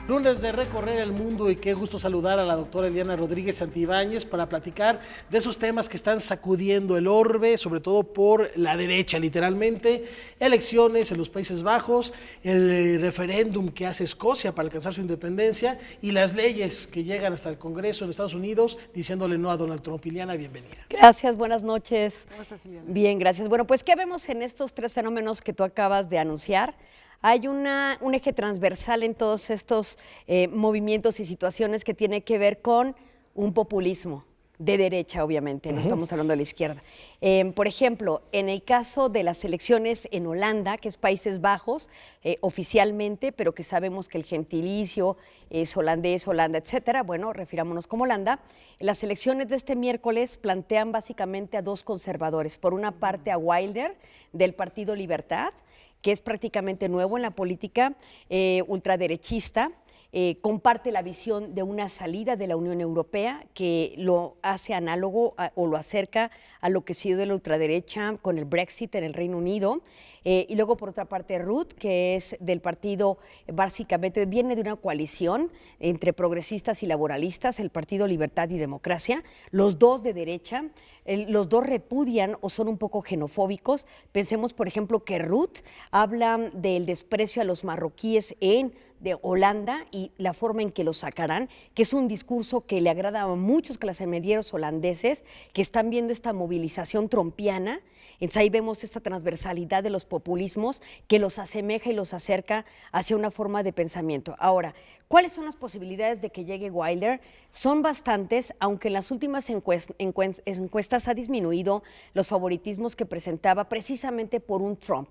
Lunes de recorrer el mundo y qué gusto saludar a la doctora Eliana Rodríguez Santibáñez para platicar de esos temas que están sacudiendo el orbe, sobre todo por la derecha, literalmente, elecciones en los Países Bajos, el referéndum que hace Escocia para alcanzar su independencia y las leyes que llegan hasta el Congreso en Estados Unidos diciéndole no a Donald Trump. Eliana, bienvenida. Gracias, buenas noches. ¿Cómo estás, Eliana? Bien, gracias. Bueno, pues, ¿qué vemos en estos tres fenómenos que tú acabas de anunciar? Hay un eje transversal en todos estos movimientos y situaciones que tiene que ver con un populismo de derecha, obviamente, no estamos hablando de la izquierda. Por ejemplo, en el caso de las elecciones en Holanda, que es Países Bajos, oficialmente, pero que sabemos que el gentilicio es holandés, Holanda, etcétera, bueno, refirámonos como Holanda, las elecciones de este miércoles plantean básicamente a dos conservadores. Por una parte a Wilder, del Partido Libertad, que es prácticamente nuevo en la política ultraderechista, comparte la visión de una salida de la Unión Europea que lo hace análogo o lo acerca a lo que ha sido de la ultraderecha con el Brexit en el Reino Unido. Y luego, por otra parte, Ruth, que es del partido, básicamente viene de una coalición entre progresistas y laboralistas, el Partido Libertad y Democracia, los dos de derecha. Los dos repudian o son un poco xenofóbicos. Pensemos, por ejemplo, que Ruth habla del desprecio a los marroquíes de Holanda y la forma en que los sacarán, que es un discurso que le agrada a muchos clasemedieros holandeses que están viendo esta movilización trompiana. Entonces ahí vemos esta transversalidad de los populismos que los asemeja y los acerca hacia una forma de pensamiento. Ahora, ¿cuáles son las posibilidades de que llegue Wilder? Son bastantes, aunque en las últimas encuestas ha disminuido los favoritismos que presentaba precisamente por un Trump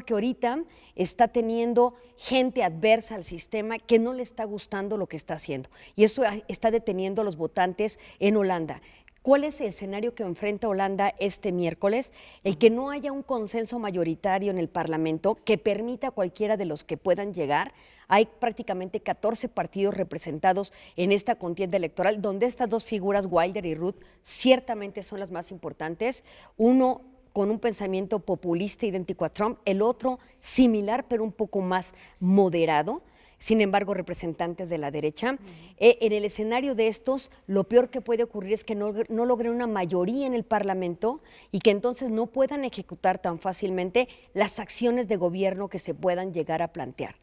que ahorita está teniendo gente adversa al sistema que no le está gustando lo que está haciendo. Y eso está deteniendo a los votantes en Holanda. ¿Cuál es el escenario que enfrenta Holanda este miércoles? El que no haya un consenso mayoritario en el Parlamento que permita a cualquiera de los que puedan llegar. Hay prácticamente 14 partidos representados en esta contienda electoral, donde estas dos figuras, Wilder y Ruth, ciertamente son las más importantes. Uno con un pensamiento populista idéntico a Trump, el otro similar pero un poco más moderado, sin embargo representantes de la derecha. En el escenario de estos, lo peor que puede ocurrir es que no logren una mayoría en el Parlamento y que entonces no puedan ejecutar tan fácilmente las acciones de gobierno que se puedan llegar a plantear.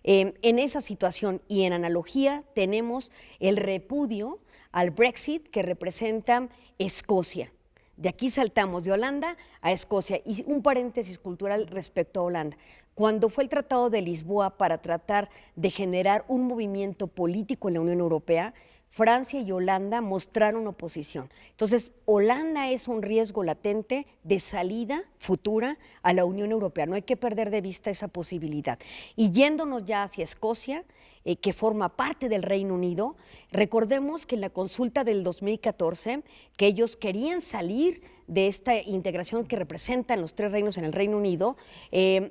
En esa situación y en analogía tenemos el repudio al Brexit que representa Escocia. De aquí saltamos de Holanda a Escocia y un paréntesis cultural respecto a Holanda. Cuando fue el Tratado de Lisboa para tratar de generar un movimiento político en la Unión Europea, Francia y Holanda mostraron oposición. Entonces, Holanda es un riesgo latente de salida futura a la Unión Europea. No hay que perder de vista esa posibilidad. Y yéndonos ya hacia Escocia, que forma parte del Reino Unido, recordemos que en la consulta del 2014, que ellos querían salir de esta integración que representan los tres reinos en el Reino Unido,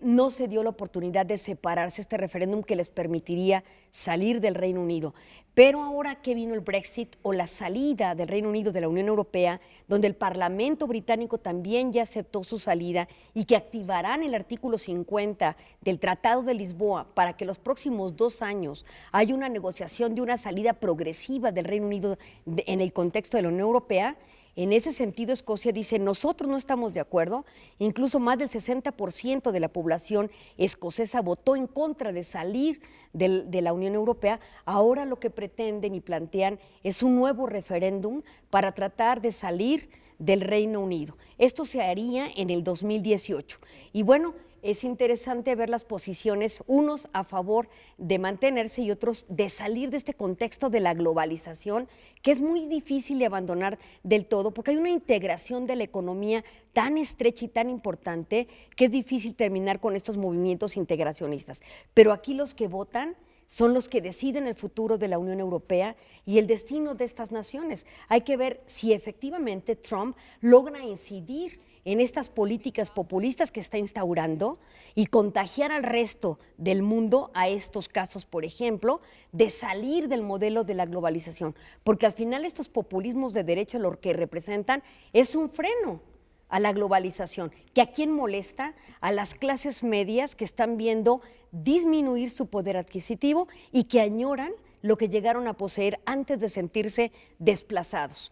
no se dio la oportunidad de separarse este referéndum que les permitiría salir del Reino Unido. Pero ahora que vino el Brexit o la salida del Reino Unido de la Unión Europea, donde el Parlamento británico también ya aceptó su salida y que activarán el artículo 50 del Tratado de Lisboa para que los próximos 2 años haya una negociación de una salida progresiva del Reino Unido en el contexto de la Unión Europea. En ese sentido, Escocia dice, nosotros no estamos de acuerdo, incluso más del 60% de la población escocesa votó en contra de salir de la Unión Europea. Ahora lo que pretenden y plantean es un nuevo referéndum para tratar de salir del Reino Unido. Esto se haría en el 2018. Y bueno, es interesante ver las posiciones, unos a favor de mantenerse y otros de salir de este contexto de la globalización, que es muy difícil de abandonar del todo, porque hay una integración de la economía tan estrecha y tan importante que es difícil terminar con estos movimientos integracionistas. Pero aquí los que votan son los que deciden el futuro de la Unión Europea y el destino de estas naciones. Hay que ver si efectivamente Trump logra incidir en estas políticas populistas que está instaurando y contagiar al resto del mundo a estos casos, por ejemplo, de salir del modelo de la globalización. Porque al final estos populismos de derecha lo que representan es un freno a la globalización, que a quién molesta, a las clases medias que están viendo disminuir su poder adquisitivo y que añoran lo que llegaron a poseer antes de sentirse desplazados.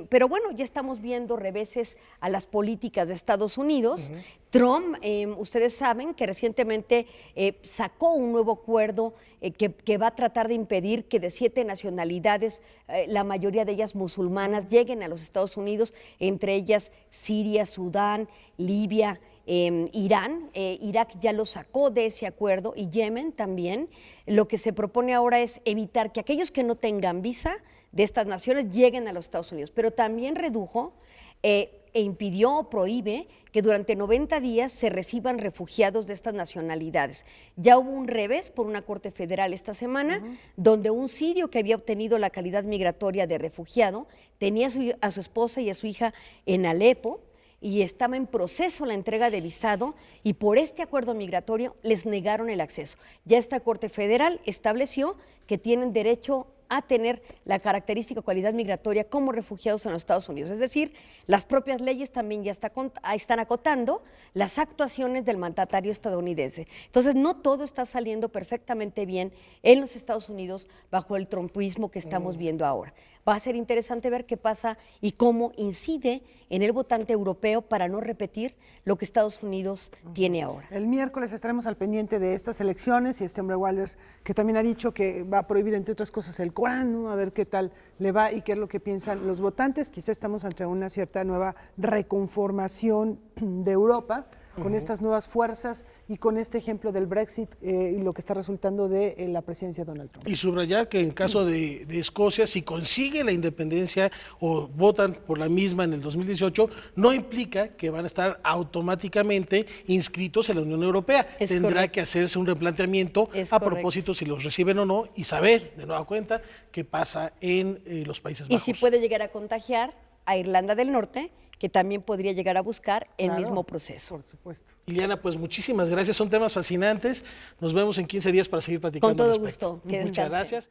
Pero bueno, ya estamos viendo reveses a las políticas de Estados Unidos. Trump, ustedes saben que recientemente sacó un nuevo acuerdo que va a tratar de impedir que de 7 nacionalidades, la mayoría de ellas musulmanas, lleguen a los Estados Unidos, entre ellas Siria, Sudán, Libia, Irán. Irak ya lo sacó de ese acuerdo y Yemen también. Lo que se propone ahora es evitar que aquellos que no tengan visa de estas naciones lleguen a los Estados Unidos, pero también redujo e impidió o prohíbe que durante 90 días se reciban refugiados de estas nacionalidades. Ya hubo un revés por una corte federal esta semana, donde un sirio que había obtenido la calidad migratoria de refugiado tenía a su esposa y a su hija en Alepo, y estaba en proceso la entrega de visado y por este acuerdo migratorio les negaron el acceso. Ya esta Corte Federal estableció que tienen derecho a tener la característica cualidad migratoria como refugiados en los Estados Unidos. Es decir, las propias leyes también ya están acotando las actuaciones del mandatario estadounidense. Entonces, no todo está saliendo perfectamente bien en los Estados Unidos bajo el trumpismo que estamos viendo ahora. Va a ser interesante ver qué pasa y cómo incide en el votante europeo para no repetir lo que Estados Unidos tiene ahora. El miércoles estaremos al pendiente de estas elecciones y este hombre Walders, que también ha dicho que va a prohibir, entre otras cosas, el Corán, ¿no? A ver qué tal le va y qué es lo que piensan los votantes. Quizá estamos ante una cierta nueva reconformación de Europa, con estas nuevas fuerzas y con este ejemplo del Brexit y lo que está resultando de la presidencia de Donald Trump. Y subrayar que en caso de Escocia, si consigue la independencia o votan por la misma en el 2018, no implica que van a estar automáticamente inscritos en la Unión Europea. Tendrá que hacerse un replanteamiento a propósito si los reciben o no y saber de nueva cuenta qué pasa en los Países Bajos. Y si puede llegar a contagiar a Irlanda del Norte, que también podría llegar a buscar el mismo proceso. Por supuesto. Ileana, pues muchísimas gracias, son temas fascinantes. Nos vemos en 15 días para seguir platicando Con todo al respecto. gusto, que Muchas descansen. gracias.